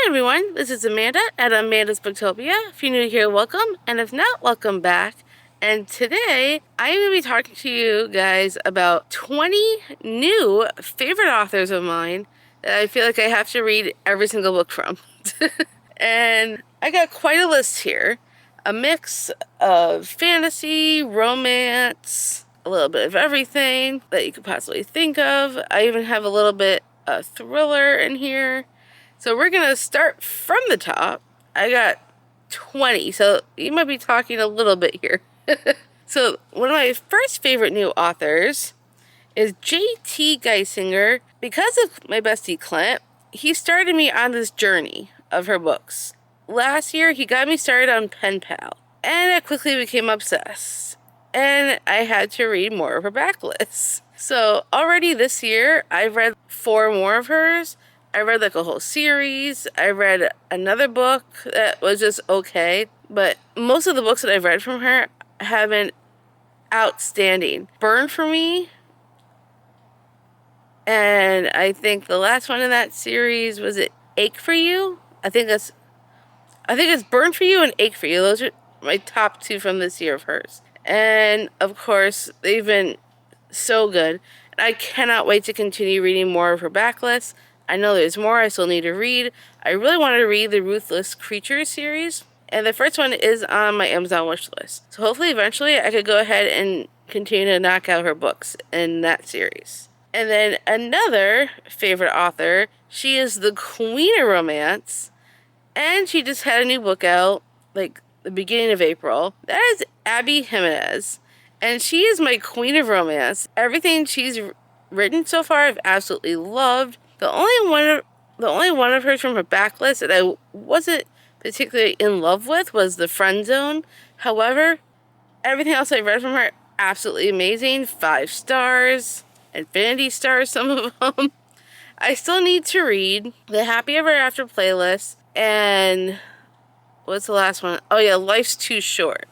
everyone, this is Amanda at Amanda's Booktopia. If you're new here, welcome, and if not, welcome back. And today, I'm going to be talking to you guys about 20 new favorite authors of mine that I feel like I have to read every single book from. And I got quite a list here. A mix of fantasy, romance, a little bit of everything that you could possibly think of. I even have a little bit of thriller in here. So we're going to start from the top. I got 20, so you might be talking a little bit here. So one of my first favorite new authors is J.T. Geisinger. Because of my bestie Clint, he started me on this journey of her books. Last year, he got me started on Pen Pal, and I quickly became obsessed. And I had to read more of her backlists. So already this year, I've read 4 more of hers. I read like a whole series. I read another book that was just okay. But most of the books that I've read from her have been outstanding. Burn for Me. And I think the last one in that series, was it Ache for You? I think it's Burn for You and Ache for You. Those are my top 2 from this year of hers. And of course, they've been so good. I cannot wait to continue reading more of her backlist. I know there's more I still need to read. I really wanted to read the Ruthless Creatures series, and the first one is on my Amazon wish list. So hopefully eventually I could go ahead and continue to knock out her books in that series. And then another favorite author, she is the queen of romance, and she just had a new book out like the beginning of April. That is Abby Jimenez, and she is my queen of romance. Everything she's written so far I've absolutely loved. The only one of hers from her backlist that I wasn't particularly in love with was The Friend Zone. However, everything else I read from her, absolutely amazing. 5 stars, infinity stars, some of them. I still need to read The Happy Ever After playlist, and what's the last one? Oh yeah, Life's Too Short.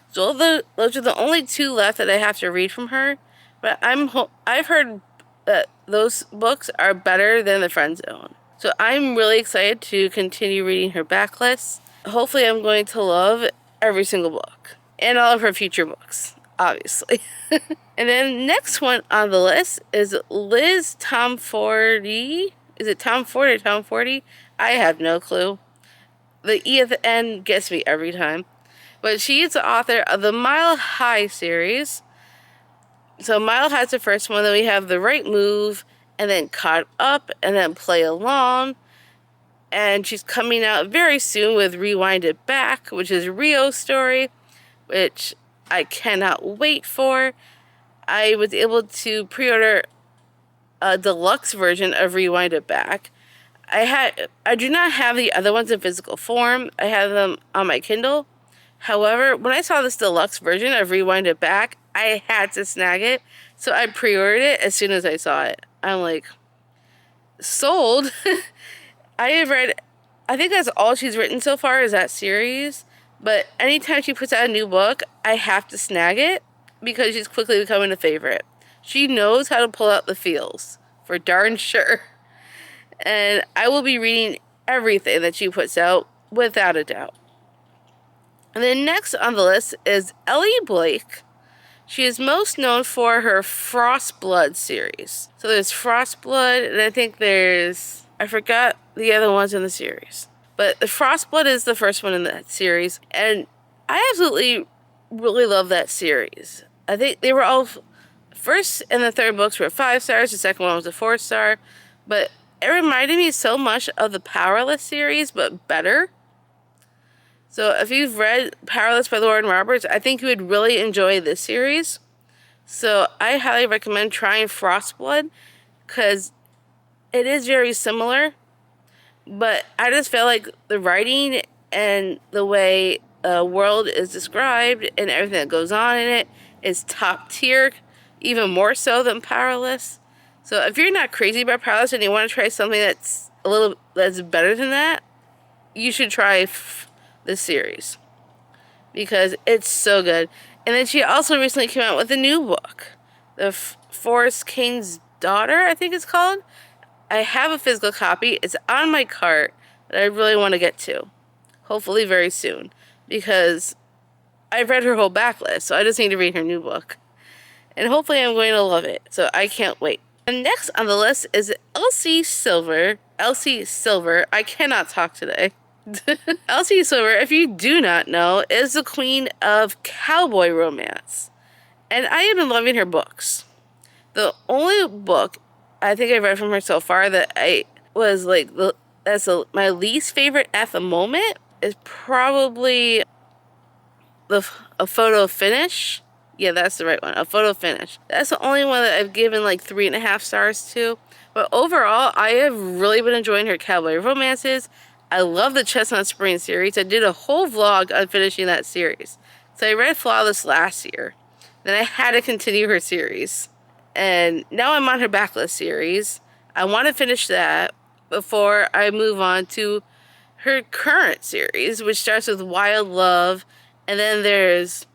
So those are the only 2 left that I have to read from her. But I've heard that those books are better than The Friend Zone. So I'm really excited to continue reading her backlist. Hopefully I'm going to love every single book. And all of her future books, obviously. And then next one on the list is Liz Tomforty. Is it Tom Ford or Tom Forty? I have no clue. The E at the end gets me every time. But she is the author of the Mile High series. So Mile High's the first one, then we have The Right Move, and then Caught Up, and then Play Along. And she's coming out very soon with Rewind It Back, which is Rio's story, which I cannot wait for. I was able to pre-order a deluxe version of Rewind It Back. I do not have the other ones in physical form. I have them on my Kindle. However, when I saw this deluxe version of Rewind It Back, I had to snag it. So I pre-ordered it as soon as I saw it. I'm like, sold. I think that's all she's written so far is that series. But anytime she puts out a new book, I have to snag it because she's quickly becoming a favorite. She knows how to pull out the feels, for darn sure. And I will be reading everything that she puts out, without a doubt. And then next on the list is Ellie Blake. She is most known for her Frostblood series. So there's Frostblood, and I think I forgot the other ones in the series. But the Frostblood is the first one in that series, and I absolutely really love that series. I think they were all, first and the third books were 5 stars, the second one was a 4-star, but it reminded me so much of the Powerless series, but better. So if you've read Powerless by Lauren Roberts, I think you would really enjoy this series. So I highly recommend trying Frostblood because it is very similar. But I just felt like the writing and the way a world is described and everything that goes on in it is top tier, even more so than Powerless. So if you're not crazy about Powerless and you want to try something that's better than that, you should try this series because it's so good. And then she also recently came out with a new book, The Forest King's Daughter, I think it's called. I have a physical copy. It's on my cart, that I really want to get to. Hopefully very soon. Because I've read her whole backlist, so I just need to read her new book. And hopefully I'm going to love it, so I can't wait. And next on the list is Elsie Silver. Elsie Silver. I cannot talk today. Elsie Silver, if you do not know, is the queen of cowboy romance. And I have been loving her books. The only book I think I've read from her so far that I was like, my least favorite at the moment is probably A Photo Finish. Yeah, that's the right one. A Photo Finish. That's the only one that I've given like 3.5 stars to. But overall, I have really been enjoying her cowboy romances. I love the Chestnut Spring series. I did a whole vlog on finishing that series. So I read Flawless last year. Then I had to continue her series. And now I'm on her backlist series. I want to finish that before I move on to her current series, which starts with Wild Love. And then there's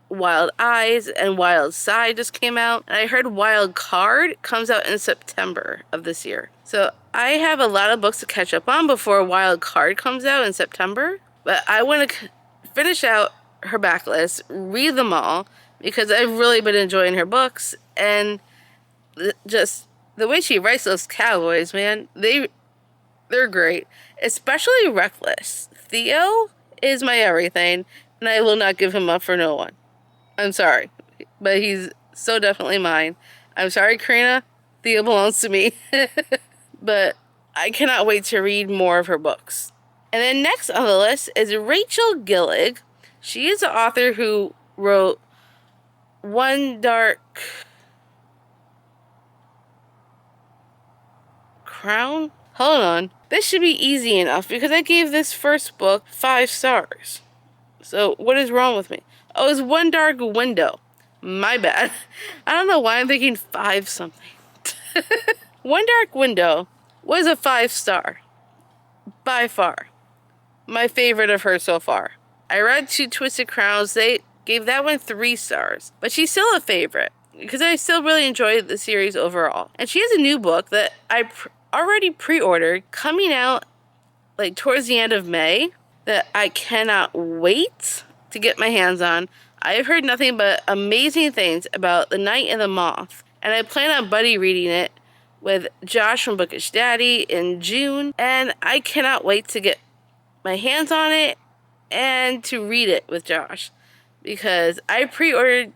Wild Eyes, and Wild Side just came out. And I heard Wild Card comes out in September of this year. So I have a lot of books to catch up on before Wild Card comes out in September. But I want to finish out her backlist, read them all, because I've really been enjoying her books. And just the way she writes those cowboys, man, they're great. Especially Reckless. Theo is my everything, and I will not give him up for no one. I'm sorry, but he's so definitely mine. I'm sorry, Karina. Theo belongs to me. But I cannot wait to read more of her books. And then next on the list is Rachel Gillig. She is the author who wrote One Dark Crown? Hold on. This should be easy enough because I gave this first book 5 stars. So what is wrong with me? Oh, it's One Dark Window. My bad. I don't know why I'm thinking 5 something. One Dark Window was a 5 star. By far. My favorite of her so far. I read Two Twisted Crowns. They gave that one 3 stars. But she's still a favorite because I still really enjoyed the series overall. And she has a new book that I already pre-ordered coming out like towards the end of May that I cannot wait to get my hands on. I have heard nothing but amazing things about The Night and the Moth. And I plan on buddy reading it with Josh from Bookish Daddy in June. And I cannot wait to get my hands on it and to read it with Josh. Because I pre-ordered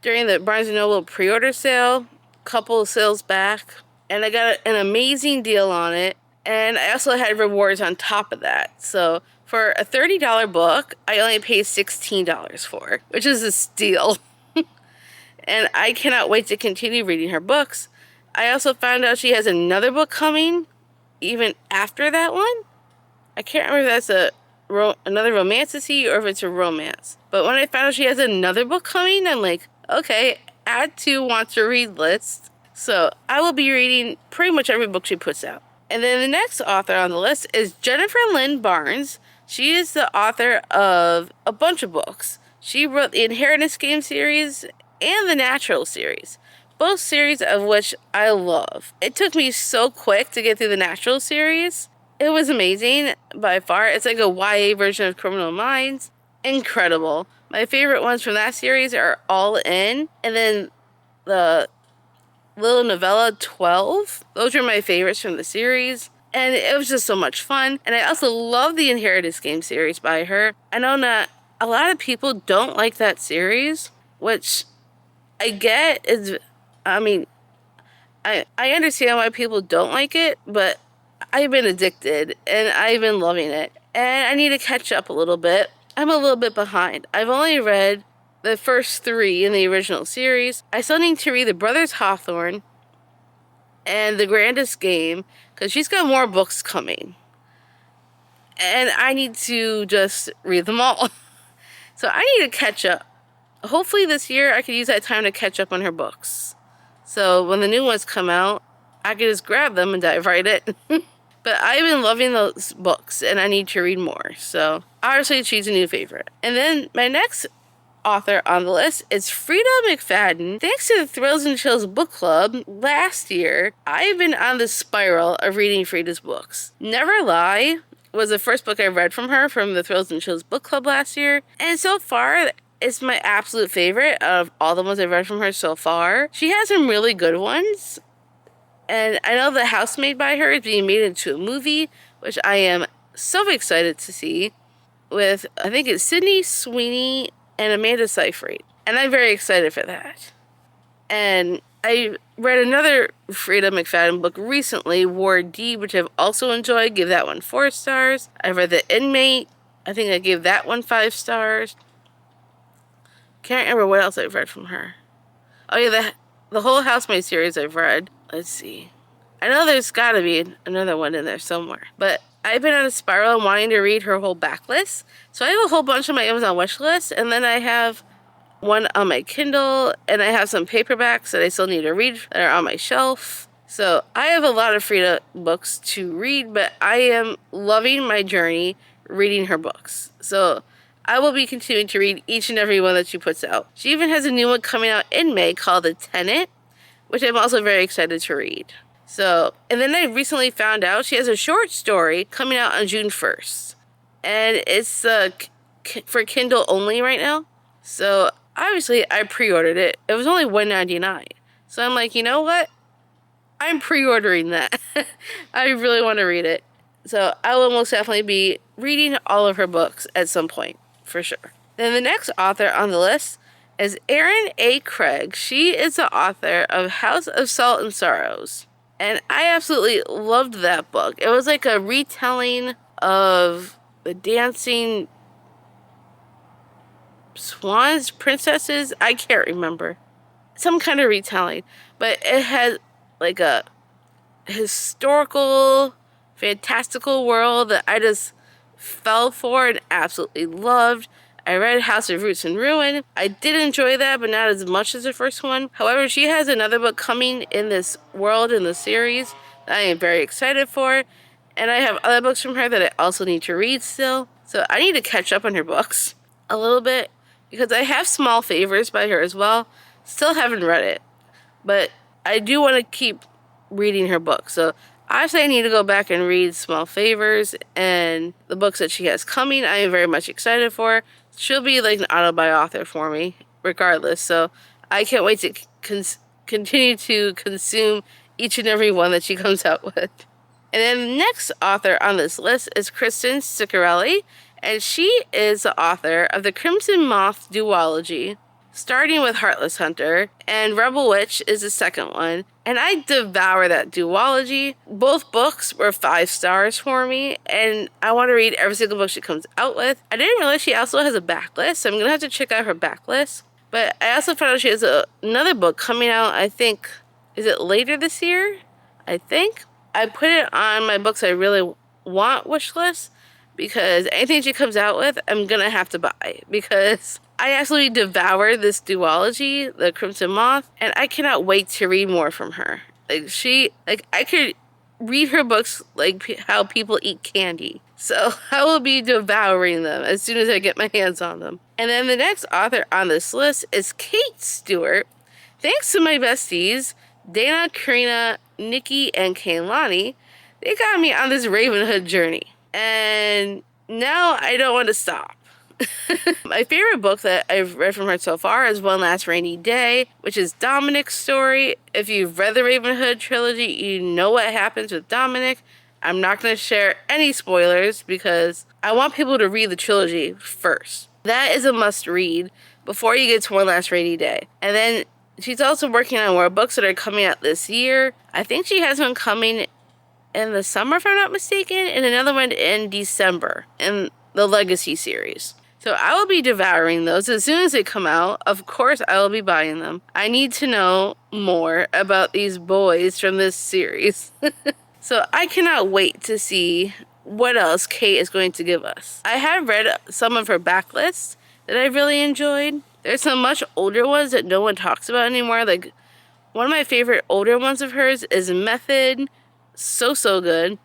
during the Barnes & Noble pre-order sale, couple of sales back. And I got an amazing deal on it. And I also had rewards on top of that. So for a $30 book, I only paid $16 for, which is a steal. And I cannot wait to continue reading her books. I also found out she has another book coming even after that one. I can't remember if that's another romantasy or if it's a romance. But when I found out she has another book coming, I'm like, okay, add to want to read list. So I will be reading pretty much every book she puts out. And then the next author on the list is Jennifer Lynn Barnes. She is the author of a bunch of books. She wrote the Inheritance Game series and the Natural series, both series of which I love. It took me so quick to get through the Natural series. It was amazing by far. It's like a YA version of Criminal Minds. Incredible. My favorite ones from that series are All In, and then the little novella 12. Those are my favorites from the series. And it was just so much fun. And I also love the Inheritance Game series by her. I know not a lot of people don't like that series, which I get is, I understand why people don't like it, but I've been addicted and I've been loving it. And I need to catch up a little bit. I'm a little bit behind. I've only read the first 3 in the original series. I still need to read The Brothers Hawthorne and The Grandest Game, because she's got more books coming. And I need to just read them all. So I need to catch up. Hopefully this year I can use that time to catch up on her books. So when the new ones come out, I can just grab them and dive right in. But I've been loving those books and I need to read more. So obviously she's a new favorite. And then my next author on the list is Frida McFadden. Thanks to the Thrills and Chills book club last year, I've been on the spiral of reading Frida's books. Never lie, was the first book I read from her from the Thrills and Chills book club last year. And so far, it's my absolute favorite of all the ones I've read from her so far. She has some really good ones. And I know The House Made by Her is being made into a movie, which I am so excited to see, with, I think it's Sydney Sweeney and Amanda Seyfried. And I'm very excited for that. And I read another Frida McFadden book recently, Ward D, which I've also enjoyed. Give that one 4 stars. I read The Inmate. I think I gave that one 5 stars. Can't remember what else I've read from her. Oh yeah, the whole Housemaid series I've read. Let's see. I know there's got to be another one in there somewhere. But I've been on a spiral and wanting to read her whole backlist. So I have a whole bunch on my Amazon wish list, and then I have one on my Kindle, and I have some paperbacks that I still need to read that are on my shelf. So I have a lot of Frida books to read, but I am loving my journey reading her books. So I will be continuing to read each and every one that she puts out. She even has a new one coming out in May called The Tenant, which I'm also very excited to read. So, and then I recently found out she has a short story coming out on June 1st. And it's for Kindle only right now. So obviously I pre-ordered it. It was only $1.99. So I'm like, you know what? I'm pre-ordering that. I really want to read it. So I will most definitely be reading all of her books at some point, for sure. Then the next author on the list is Erin A. Craig. She is the author of House of Salt and Sorrows. And I absolutely loved that book. It was like a retelling of the dancing swans, princesses. I can't remember. Some kind of retelling. But it had like a historical, fantastical world that I just fell for and absolutely loved. I read House of Roots and Ruin. I did enjoy that, but not as much as the first one. However, she has another book coming in this world, in the series, that I am very excited for. And I have other books from her that I also need to read still. So I need to catch up on her books a little bit, because I have Small Favors by her as well. Still haven't read it, but I do want to keep reading her books. So obviously I need to go back and read Small Favors and the books that she has coming. I am very much excited for. She'll be like an auto-author for me regardless. So I can't wait to continue to consume each and every one that she comes out with. And then the next author on this list is Kristen Ciccarelli. And she is the author of the Crimson Moth duology, starting with Heartless Hunter, and Rebel Witch is the second one. And I devour that duology. Both books were 5 stars for me, and I want to read every single book she comes out with. I didn't realize she also has a backlist, so I'm going to have to check out her backlist. But I also found out she has another book coming out, I think, is it later this year? I think. I put it on my books I really want wish list, because anything she comes out with, I'm going to have to buy, because I absolutely devour this duology, The Crimson Moth, and I cannot wait to read more from her. I could read her books like how people eat candy. So I will be devouring them as soon as I get my hands on them. And then the next author on this list is Kate Stewart. Thanks to my besties, Dana, Karina, Nikki, and Kaylani, they got me on this Ravenhood journey. And now I don't want to stop. My favorite book that I've read from her so far is One Last Rainy Day, which is Dominic's story. If you've read the Ravenhood trilogy, you know what happens with Dominic. I'm not going to share any spoilers because I want people to read the trilogy first. That is a must read before you get to One Last Rainy Day. And then she's also working on more books that are coming out this year. I think she has one coming in the summer, if I'm not mistaken, and another one in December in the Legacy series. So I will be devouring those as soon as they come out. Of course, I will be buying them. I need to know more about these boys from this series. So I cannot wait to see what else Kate is going to give us. I have read some of her backlists that I really enjoyed. There's some much older ones that no one talks about anymore. Like, one of my favorite older ones of hers is Method. So good.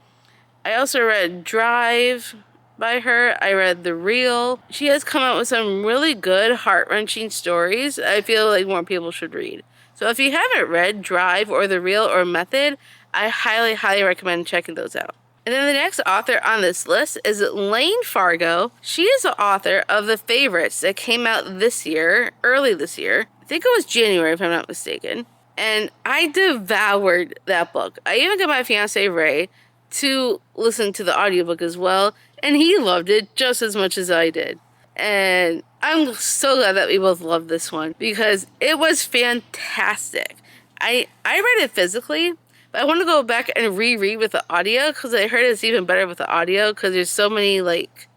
I also read Drive by her. I read The Real. She has come out with some really good, heart-wrenching stories I feel like more people should read. So if you haven't read Drive or The Real or Method, I highly recommend checking those out. And then the next author on this list is Lane Fargo. She is the author of The Favorites that came out this year, early this year. I think it was January, if I'm not mistaken. And I devoured that book. I even got my fiance Ray to listen to the audiobook as well, and he loved it just as much as I did. And I'm so glad that we both loved this one because it was fantastic. I read it physically, but I want to go back and reread with the audio because I heard it's even better with the audio because there's so many like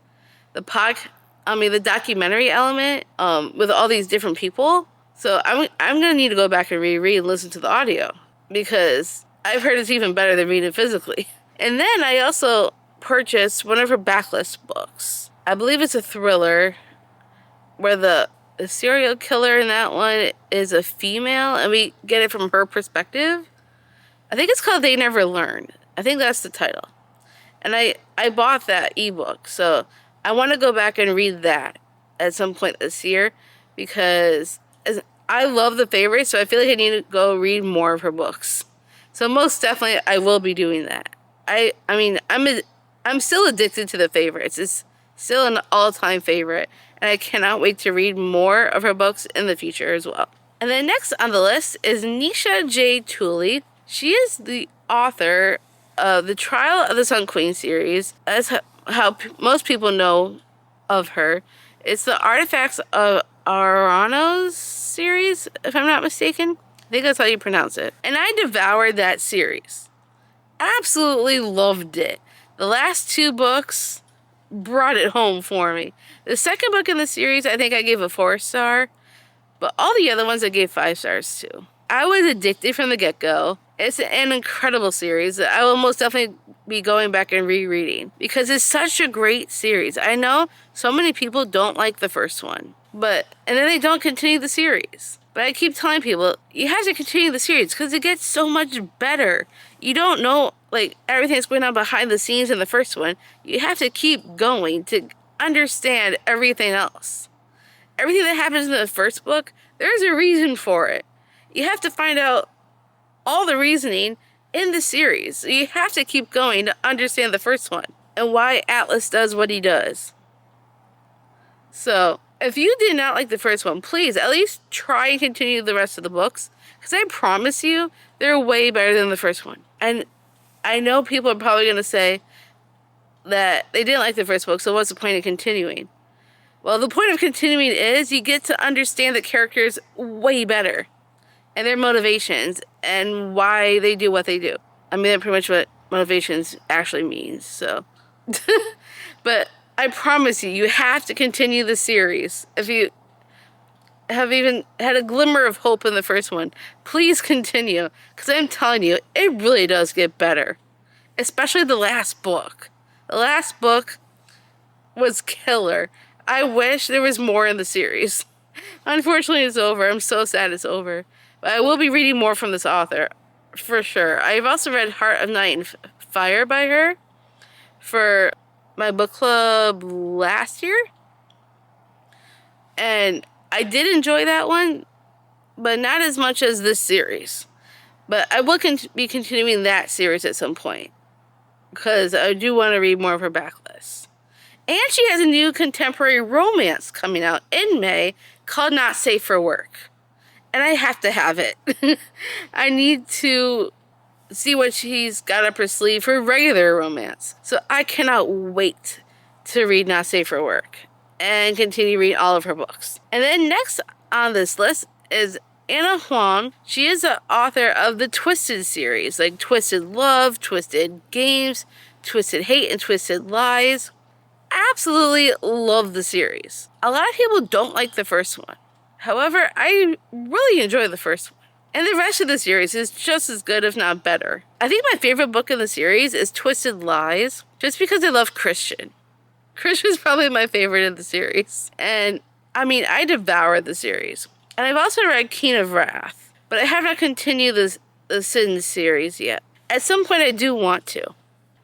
the documentary element with all these different people. So I'm gonna need to go back and reread and listen to the audio because I've heard it's even better than reading it physically. And then I also purchased one of her backlist books. I believe it's a thriller where the serial killer in that one is a female and we get it from her perspective. I think it's called They Never Learned. I think that's the title. And I bought that ebook, so I want to go back and read that at some point this year because I love The Favorites, so I feel like I need to go read more of her books. So most definitely I will be doing that. I'm still addicted to The Favorites. It's still an all-time favorite, and I cannot wait to read more of her books in the future as well. And then next on the list is Nisha J. Tooley. She is the author of the Trial of the Sun Queen series, as how most people know of her. It's the Artifacts of Aranos series, if I'm not mistaken. I think that's how you pronounce it. And I devoured that series. Absolutely loved it. The last 2 books brought it home for me. The second book in the series, I think I gave a 4-star, but all the other ones I gave 5 stars to. I was addicted from the get-go. It's an incredible series that I will most definitely be going back and rereading because it's such a great series. I know so many people don't like the first one, and then they don't continue the series. But I keep telling people, you have to continue the series because it gets so much better. You don't know, everything that's going on behind the scenes in the first one. You have to keep going to understand everything else. Everything that happens in the first book, there's a reason for it. You have to find out all the reasoning in the series. So you have to keep going to understand the first one and why Atlas does what he does. So if you did not like the first one, please at least try and continue the rest of the books because I promise you they're way better than the first one. And I know people are probably going to say that they didn't like the first book, so what's the point of continuing? Well, the point of continuing is you get to understand the characters way better and their motivations and why they do what they do. I mean, that's pretty much what motivations actually means, so. But I promise you, you have to continue the series. If you have even had a glimmer of hope in the first one, please continue. Because I'm telling you, it really does get better. Especially the last book. The last book was killer. I wish there was more in the series. Unfortunately, it's over. I'm so sad it's over. But I will be reading more from this author, for sure. I've also read Heart of Night and Fire by her for my book club last year. And I did enjoy that one, but not as much as this series. But I will be continuing that series at some point because I do want to read more of her backlist. And she has a new contemporary romance coming out in May called Not Safe for Work. And I have to have it. I need to see what she's got up her sleeve for regular romance. So I cannot wait to read Not Safe for Work and continue reading all of her books. And then next on this list is Anna Huang. She is the author of the Twisted series, like Twisted Love, Twisted Games, Twisted Hate, and Twisted Lies. Absolutely love the series. A lot of people don't like the first one. However, I really enjoy the first one. And the rest of the series is just as good, if not better. I think my favorite book in the series is Twisted Lies, just because I love Christian. Christian's probably my favorite in the series. And, I devour the series. And I've also read King of Wrath, but I have not continued the Sin series yet. At some point, I do want to.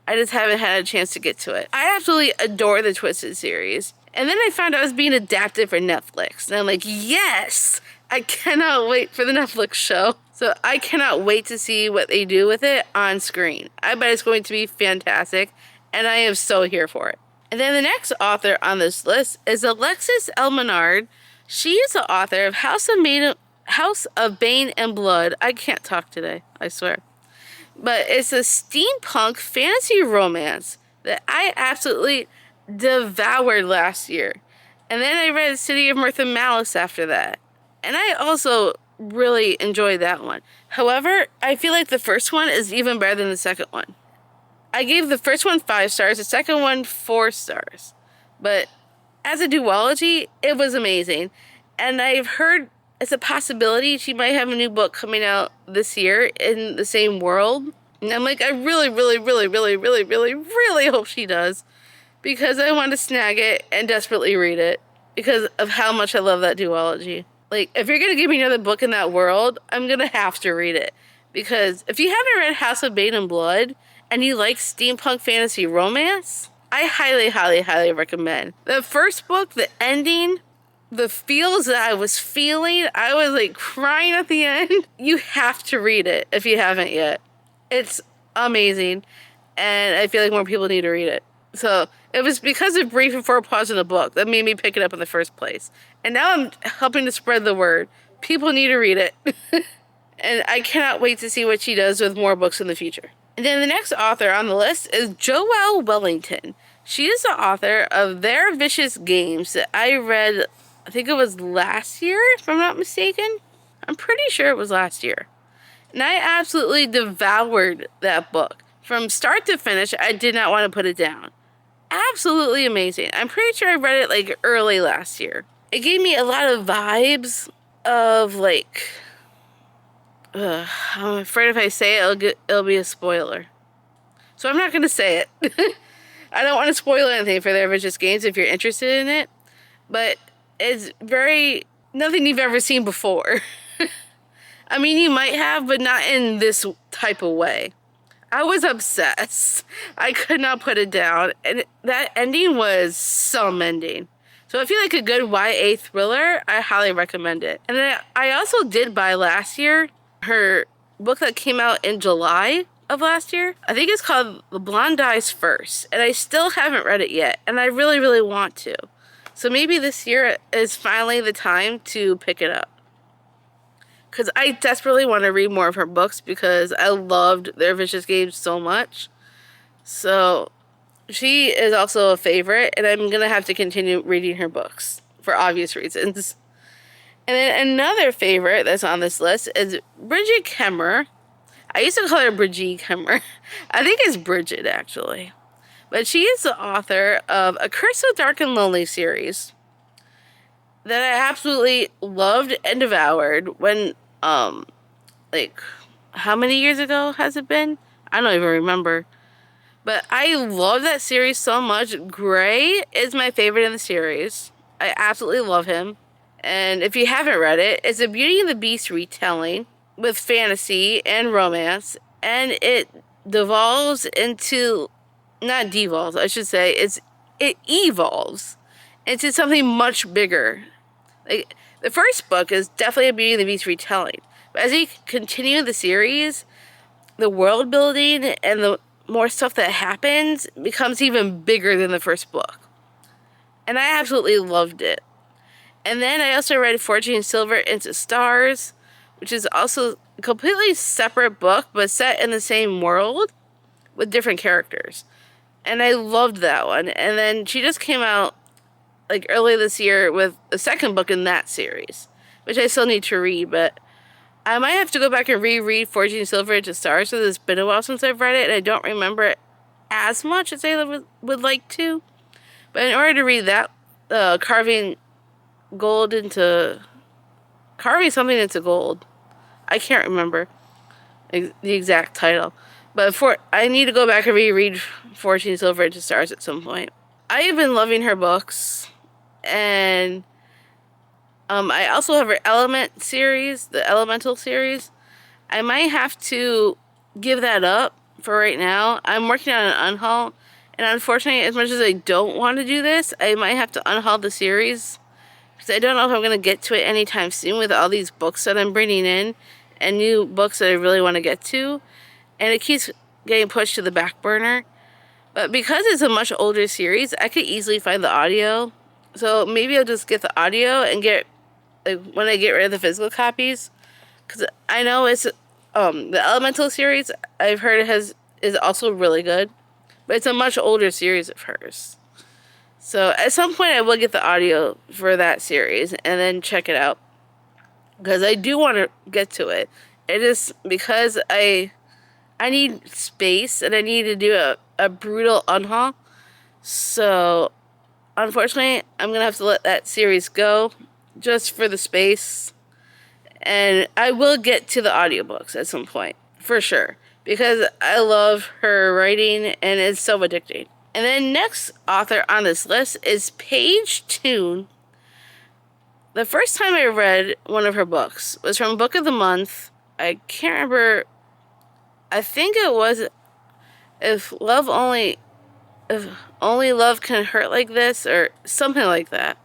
I just haven't had a chance to get to it. I absolutely adore the Twisted series. And then I found out it was being adapted for Netflix. And I'm like, yes! I cannot wait for the Netflix show. So I cannot wait to see what they do with it on screen. I bet it's going to be fantastic, and I am so here for it. And then the next author on this list is Alexis L. Menard. She is the author of House of Bane and Blood. I can't talk today, I swear. But it's a steampunk fantasy romance that I absolutely devoured last year. And then I read City of Mirth and Malice after that. And I also really enjoyed that one. However, I feel like the first one is even better than the second one. I gave the first one 5 stars, the second one 4 stars. But as a duology, it was amazing. And I've heard it's a possibility she might have a new book coming out this year in the same world. And I'm like, I really, really, really, really, really, really, really hope she does. Because I want to snag it and desperately read it. Because of how much I love that duology. Like, if you're going to give me another book in that world, I'm going to have to read it. Because if you haven't read House of Bane and Blood, and you like steampunk fantasy romance, I highly, highly, highly recommend. The first book, the ending, the feels that I was feeling, I was like crying at the end. You have to read it if you haven't yet. It's amazing, and I feel like more people need to read it. So it was because of Brief and Forepaws in the book that made me pick it up in the first place. And now I'm helping to spread the word. People need to read it. And I cannot wait to see what she does with more books in the future. And then the next author on the list is Joelle Wellington. She is the author of Their Vicious Games that I read, I think it was last year, if I'm not mistaken. I'm pretty sure it was last year. And I absolutely devoured that book. From start to finish, I did not want to put it down. Absolutely amazing. I'm pretty sure I read it like early last year. It gave me a lot of vibes of like... I'm afraid if I say it, it'll be a spoiler. So I'm not going to say it. I don't want to spoil anything for Their Vicious Games if you're interested in it. But it's nothing you've ever seen before. I mean, you might have, but not in this type of way. I was obsessed. I could not put it down. And that ending was some ending. So if you like a good YA thriller, I highly recommend it. And then I also did buy last year her book that came out in July of last year. I think it's called The Blonde Dies First, and I still haven't read it yet, and I really, really want to. So maybe this year is finally the time to pick it up. Because I desperately want to read more of her books because I loved Their Vicious Games so much. So she is also a favorite, and I'm going to have to continue reading her books for obvious reasons. And then another favorite that's on this list is Bridget Kemmer. I used to call her Brigitte Kemmer. I think it's Bridget, actually. But she is the author of A Curse So Dark and Lonely series that I absolutely loved and devoured when, like, how many years ago has it been? I don't even remember. But I love that series so much. Gray is my favorite in the series. I absolutely love him. And if you haven't read it, it's a Beauty and the Beast retelling with fantasy and romance. And it devolves into, not devolves, I should say, it evolves into something much bigger. Like, the first book is definitely a Beauty and the Beast retelling. But as you continue the series, the world building and the more stuff that happens becomes even bigger than the first book. And I absolutely loved it. And then I also read Forging Silver into Stars, which is also a completely separate book, but set in the same world with different characters. And I loved that one. And then she just came out like early this year with a second book in that series, which I still need to read, but I might have to go back and reread Forging Silver into Stars, because it's been a while since I've read it, and I don't remember it as much as I would like to. But in order to read that, carving something into gold. I can't remember the exact title. But I need to go back and reread Forging Silver into Stars at some point. I have been loving her books. And I also have her Element series, the Elemental series. I might have to give that up for right now. I'm working on an unhaul. And unfortunately, as much as I don't want to do this, I might have to unhaul the series. Because I don't know if I'm going to get to it anytime soon with all these books that I'm bringing in. and new books that I really want to get to, and it keeps getting pushed to the back burner. But because it's a much older series, I could easily find the audio. So maybe I'll just get the audio and get, like, when I get rid of the physical copies, because I know it's the Elemental series I've heard is also really good, but it's a much older series of hers. So at some point I will get the audio for that series and then check it out, because I do want to get to it. It is because I need space and I need to do a brutal unhaul. So unfortunately, I'm going to have to let that series go just for the space. And I will get to the audiobooks at some point, for sure, because I love her writing and it's so addicting. And then next author on this list is Paige Toon. The first time I read one of her books was from Book of the Month. I can't remember. I think it was If Only Love Can Hurt Like This, or something like that.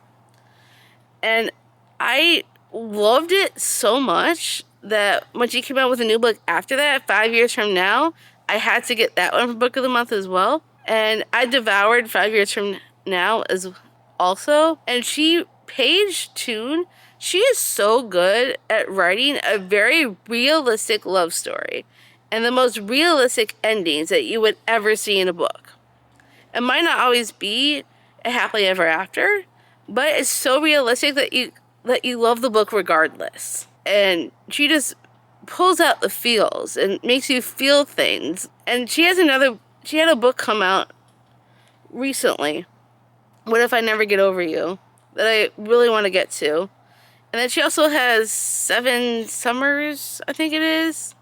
And I loved it so much that when she came out with a new book after that, 5 years from now, I had to get that one for Book of the Month as well. And I devoured 5 years from now as also. And Paige Toon, she is so good at writing a very realistic love story and the most realistic endings that you would ever see in a book. It might not always be a happily ever after, but it's so realistic that you love the book regardless. And she just pulls out the feels and makes you feel things. And she had a book come out recently, What If I Never Get Over You, that I really want to get to. And then she also has 7 Summers, I think it is,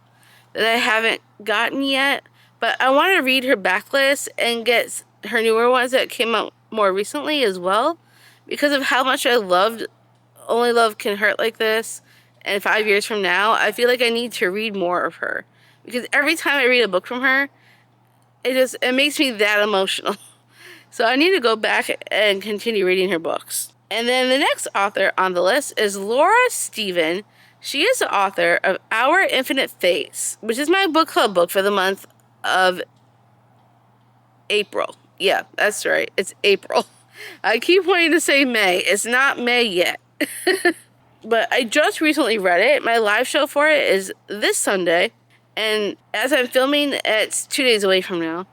that I haven't gotten yet. But I want to read her backlist and get her newer ones that came out more recently as well, because of how much I loved Only Love Can Hurt Like This. And 5 years from now, I feel like I need to read more of her, because every time I read a book from her, it makes me that emotional. So I need to go back and continue reading her books. And then the next author on the list is Laura Steven. She is the author of Our Infinite Face, which is my book club book for the month of April. Yeah, that's right. It's April. I keep wanting to say May. It's not May yet. But I just recently read it. My live show for it is this Sunday. And as I'm filming, it's 2 days away from now.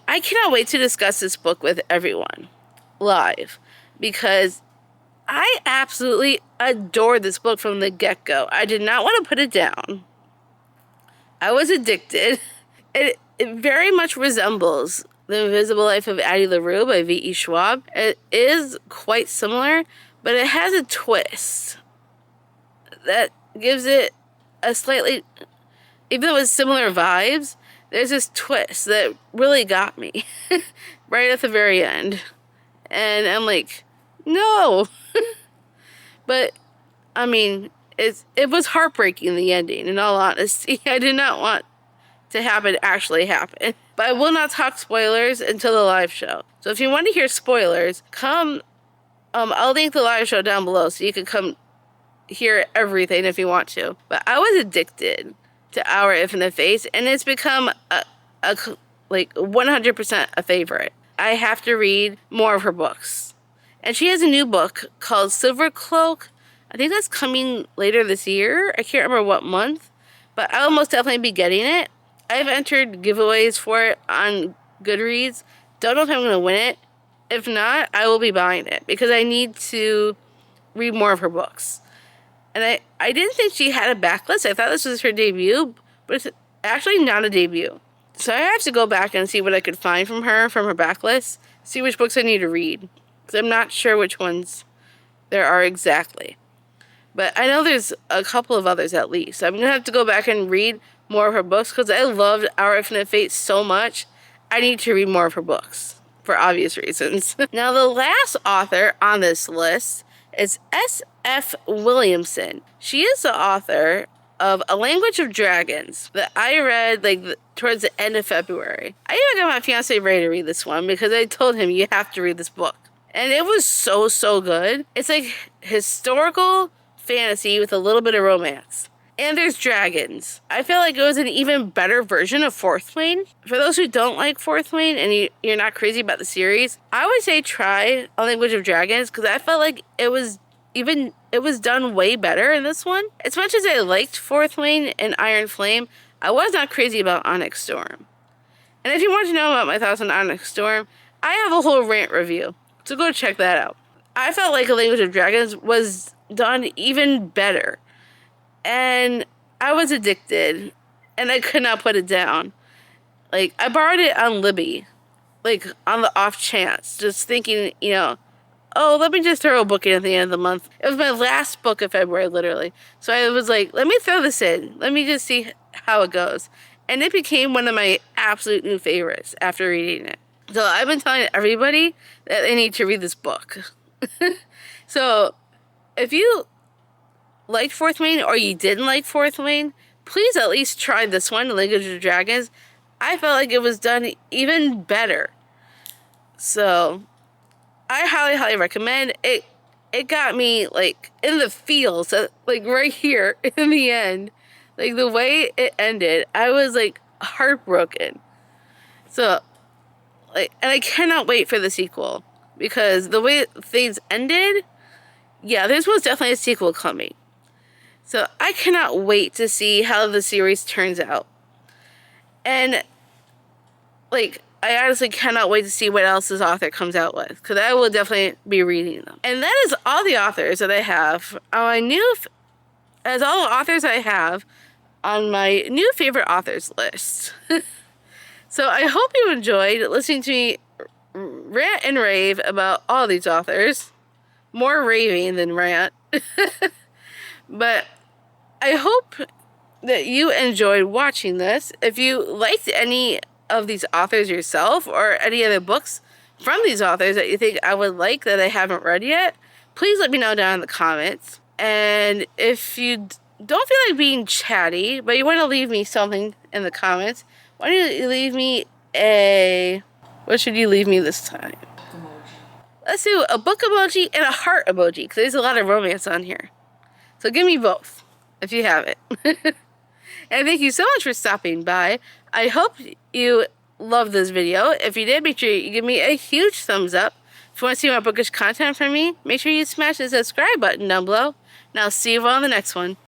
I cannot wait to discuss this book with everyone live, because I absolutely adored this book from the get-go. I did not want to put it down. I was addicted. It very much resembles The Invisible Life of Addie LaRue by V.E. Schwab. It is quite similar, but it has a twist that gives it a slightly, even though it's similar vibes, there's this twist that really got me right at the very end. And I'm like, no. But, I mean, it was heartbreaking, the ending, in all honesty. I did not want to have it actually happen. But I will not talk spoilers until the live show. So if you want to hear spoilers, come, I'll link the live show down below so you can come hear everything if you want to. But I was addicted to Our Infinite Face, and it's become like 100% a favorite. I have to read more of her books. And she has a new book called Silver Cloak. I think that's coming later this year. I can't remember what month, but I'll most definitely be getting it. I've entered giveaways for it on GoodReads. Don't know if I'm going to win it. If not, I will be buying it because I need to read more of her books. And I didn't think she had a backlist. I thought this was her debut, but it's actually not a debut. So I have to go back and see what I could find from her backlist, see which books I need to read, because I'm not sure which ones there are exactly. But I know there's a couple of others at least. So I'm going to have to go back and read more of her books because I loved Our Infinite Fate so much. I need to read more of her books for obvious reasons. Now, the last author on this list is S.F. Williamson. She is the author of A Language of Dragons that I read towards the end of February. I even got my fiance ready to read this one because I told him, you have to read this book. And it was so, so good. It's like historical fantasy with a little bit of romance. And there's dragons. I feel like it was an even better version of Fourth Wing. For those who don't like Fourth Wing and you're not crazy about the series, I would say try A Language of Dragons, because I felt like it was done way better in this one. As much as I liked Fourth Wing and Iron Flame, I was not crazy about Onyx Storm. And if you want to know about my thoughts on Onyx Storm, I have a whole rant review, so go check that out. I felt like A Language of Dragons was done even better. And I was addicted, and I could not put it down. Like, I borrowed it on Libby, like, on the off chance, just thinking, oh, let me just throw a book in at the end of the month. It was my last book of February, literally. So I was like, let me throw this in. Let me just see how it goes. And it became one of my absolute new favorites after reading it. So I've been telling everybody that they need to read this book. So if you liked Fourth Wing or you didn't like Fourth Wing, please at least try this one, Language of Dragons. I felt like it was done even better. So I highly, highly recommend it. It got me, like, in the feels, like, right here in the end. Like, the way it ended, I was, like, heartbroken. So, like, and I cannot wait for the sequel. Because the way things ended, yeah, there's most definitely a sequel coming. So, I cannot wait to see how the series turns out. And, like, I honestly cannot wait to see what else this author comes out with, because I will definitely be reading them. And that is all the authors that I have on my all the authors I have on my new favorite authors list. So I hope you enjoyed listening to me rant and rave about all these authors. More raving than rant. But I hope that you enjoyed watching this. If you liked any of these authors yourself, or any other books from these authors that you think I would like that I haven't read yet, please let me know down in the comments. And if you don't feel like being chatty, but you want to leave me something in the comments, why don't you leave me what should you leave me this time? Let's do a book emoji and a heart emoji, because there's a lot of romance on here. So give me both, if you have it. And thank you so much for stopping by. I hope you loved this video. If you did, make sure you give me a huge thumbs up. If you want to see more bookish content from me, make sure you smash the subscribe button down below. And I'll see you all on the next one.